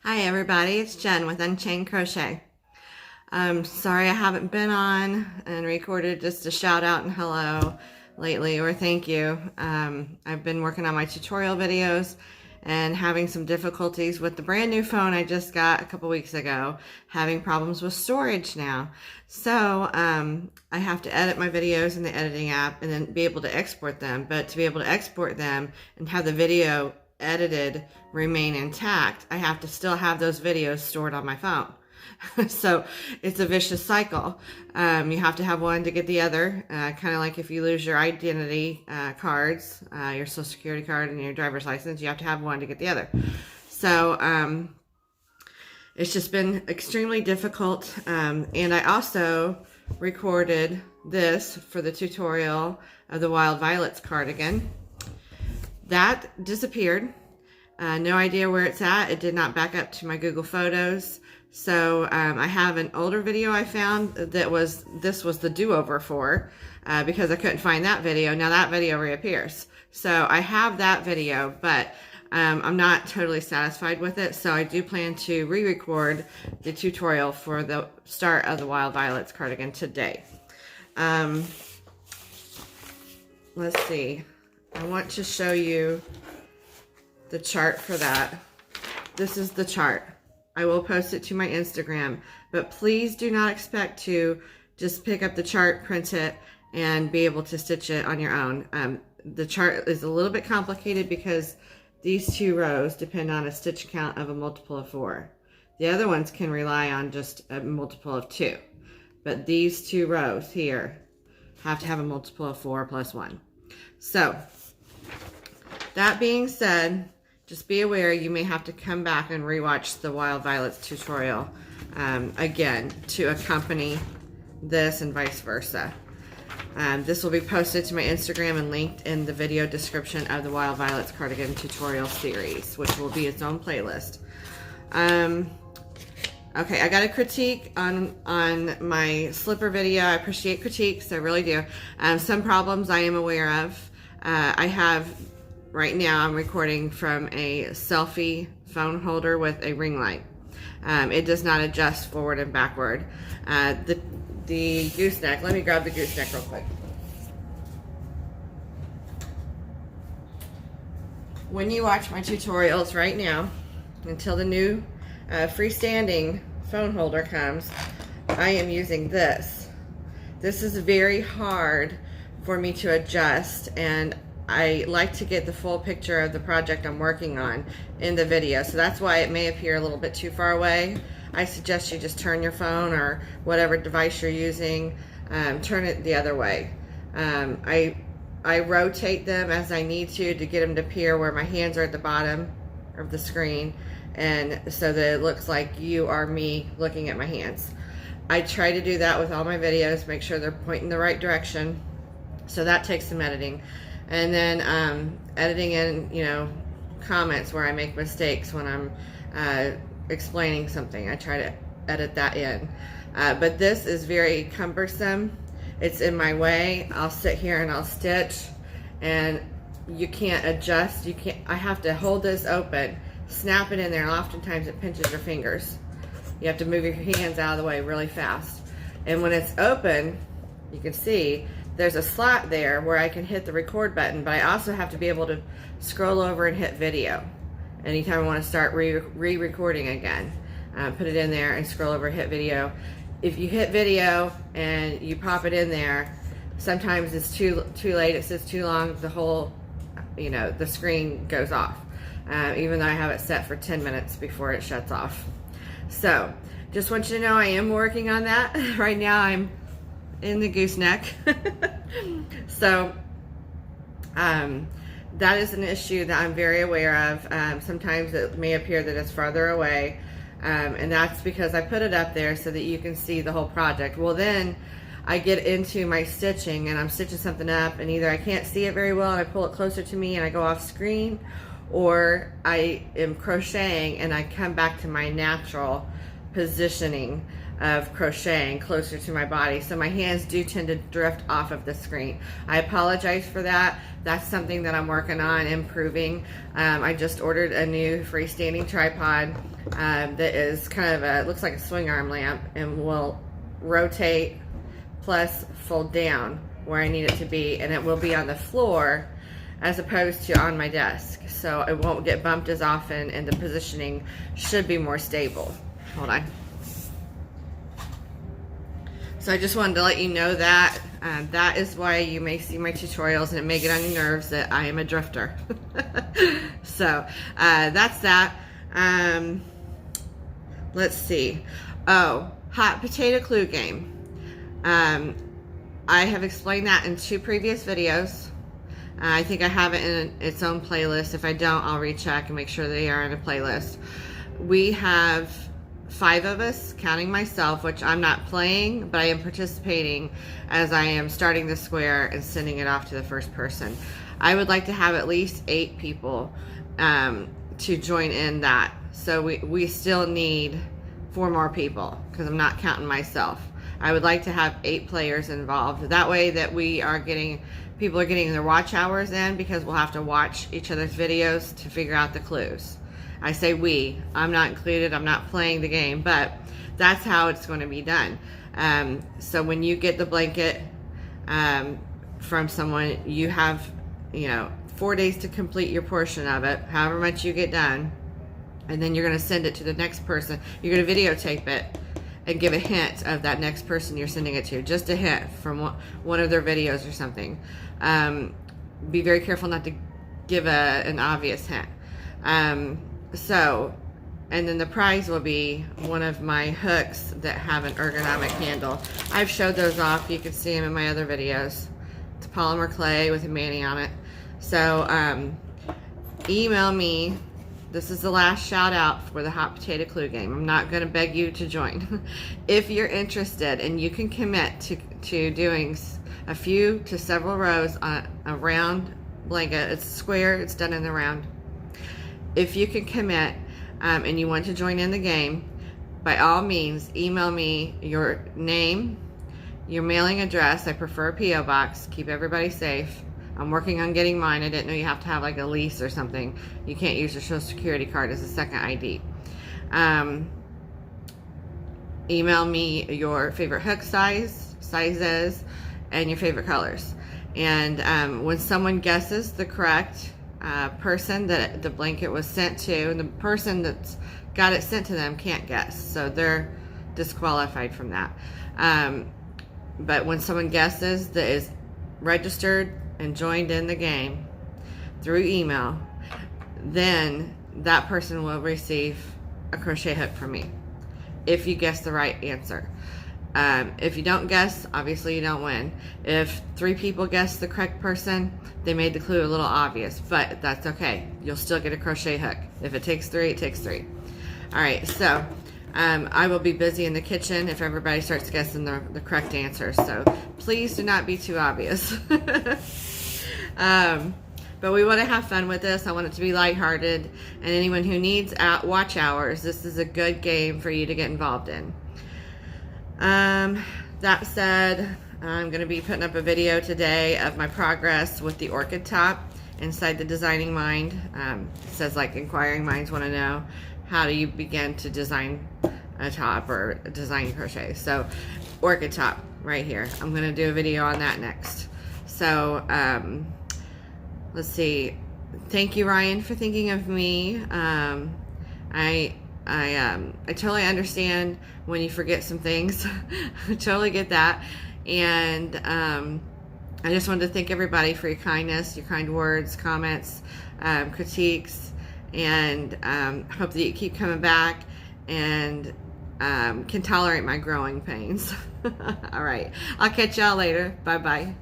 Hi everybody, it's Jen with Unchained Crochet. Sorry I haven't been on and recorded just a shout out and hello lately, or thank you. I've been working on my tutorial videos and having some difficulties with the brand new phone I just got a couple weeks ago, having problems with storage now. So I have to edit my videos in the editing app and then be able to export them. But to be able to export them and have the video edited remain intact, I have to still have those videos stored on my phone. So it's a vicious cycle. You have to have one to get the other, kind of like if you lose your identity cards, your social security card and your driver's license, you have to have one to get the other. So it's just been extremely difficult. And I also recorded this for the tutorial of the Wild Violets cardigan. That disappeared. No idea where it's at. It did not back up to my Google Photos. So I have an older video I found that this was the do-over for because I couldn't find that video. Now that video reappears. So I have that video, but I'm not totally satisfied with it. So I do plan to re-record the tutorial for the start of the Wild Violets cardigan today. Let's see. I want to show you the chart for that. This is the chart. I will post it to my Instagram, but please do not expect to just pick up the chart, print it, and be able to stitch it on your own. The chart is a little bit complicated because these two rows depend on a stitch count of a multiple of 4. The other ones can rely on just a multiple of 2, but these two rows here have to have a multiple of 4 plus 1. So that being said, just be aware you may have to come back and rewatch the Wild Violets tutorial again to accompany this and vice versa. This will be posted to my Instagram and linked in the video description of the Wild Violets cardigan tutorial series, which will be its own playlist. Okay, I got a critique on my slipper video. I appreciate critiques, I really do. Some problems I am aware of. I have, right now I'm recording from a selfie phone holder with a ring light. It does not adjust forward and backward. The gooseneck, let me grab the gooseneck real quick. When you watch my tutorials right now, until the new freestanding phone holder comes, I am using this. This is very hard for me to adjust, and I like to get the full picture of the project I'm working on in the video, so that's why it may appear a little bit too far away. I suggest you just turn your phone or whatever device you're using, turn it the other way. I rotate them as I need to get them to appear where my hands are at the bottom of the screen, and so that it looks like you are me looking at my hands. I try to do that with all my videos, make sure they're pointing the right direction. So that takes some editing. And then editing in, comments where I make mistakes when I'm explaining something. I try to edit that in. But this is very cumbersome. It's in my way. I'll sit here and I'll stitch, and you can't adjust. I have to hold this open, snap it in there, and oftentimes it pinches your fingers. You have to move your hands out of the way really fast. And when it's open, you can see there's a slot there where I can hit the record button, but I also have to be able to scroll over and hit video anytime I want to start re-recording again. Put it in there and scroll over and hit video. If you hit video and you pop it in there, sometimes it's too late, it says too long, the whole, the screen goes off, even though I have it set for 10 minutes before it shuts off. So just want you to know I am working on that. Right now I'm in the gooseneck. So that is an issue that I'm very aware of. Sometimes it may appear that it's farther away, and that's because I put it up there so that you can see the whole project. Well, then I get into my stitching and I'm stitching something up, and either I can't see it very well and I pull it closer to me and I go off screen, or I am crocheting and I come back to my natural positioning. of crocheting closer to my body, so my hands do tend to drift off of the screen. I apologize for that. That's something that I'm working on improving. I just ordered a new freestanding tripod that is kind of a, looks like a swing arm lamp, and will rotate plus fold down where I need it to be, and it will be on the floor as opposed to on my desk, so it won't get bumped as often, and the positioning should be more stable. Hold on. So I just wanted to let you know that. That is why you may see my tutorials, and it may get on your nerves that I am a drifter. So that's that. Let's see. Oh, hot potato clue game. I have explained that in 2 previous videos. I think I have it in its own playlist. If I don't, I'll recheck and make sure they are in a playlist. We have 5 of us, counting myself, which I'm not playing, but I am participating as I am starting the square and sending it off to the first person. I would like to have at least 8 people to join in that. So we still need 4 more people, because I'm not counting myself. I would like to have 8 players involved. That way that people are getting their watch hours in, because we'll have to watch each other's videos to figure out the clues. I say we, I'm not included, I'm not playing the game, but that's how it's going to be done. So when you get the blanket from someone, you have, 4 days to complete your portion of it, however much you get done, and then you're going to send it to the next person. You're going to videotape it and give a hint of that next person you're sending it to. Just a hint from one of their videos or something. Be very careful not to give an obvious hint. And then the prize will be one of my hooks that have an ergonomic handle. I've showed those off. You can see them in my other videos. It's polymer clay with a mani on it. So email me. This is the last shout out for the hot potato clue game. I'm not going to beg you to join. If you're interested and you can commit to doing a few to several rows on a round blanket, it's square, it's done in the round. If you can commit and you want to join in the game, by all means, email me your name, your mailing address. I prefer a P.O. box. Keep everybody safe. I'm working on getting mine. I didn't know you have to have like a lease or something. You can't use your social security card as a second ID. Email me your favorite hook sizes, and your favorite colors. And when someone guesses the correct person that the blanket was sent to, and the person that's got it sent to them can't guess, so they're disqualified from that. But when someone guesses that is registered and joined in the game through email, then that person will receive a crochet hook from me if you guess the right answer. If you don't guess, obviously you don't win. If 3 people guess the correct person, they made the clue a little obvious, but that's okay. You'll still get a crochet hook. If it takes 3, it takes 3. All right, so I will be busy in the kitchen if everybody starts guessing the correct answer, so please do not be too obvious. But we want to have fun with this. I want it to be lighthearted, and anyone who needs watch hours, this is a good game for you to get involved in. That said, I'm going to be putting up a video today of my progress with the orchid top inside the Designing Mind. It says like inquiring minds want to know, how do you begin to design a top or design crochet? So orchid top right here. I'm going to do a video on that next. So let's see. Thank you, Ryan, for thinking of me. I totally understand when you forget some things. I totally get that. And I just wanted to thank everybody for your kindness, your kind words, comments, critiques, and hope that you keep coming back and can tolerate my growing pains. All right. I'll catch y'all later. Bye-bye.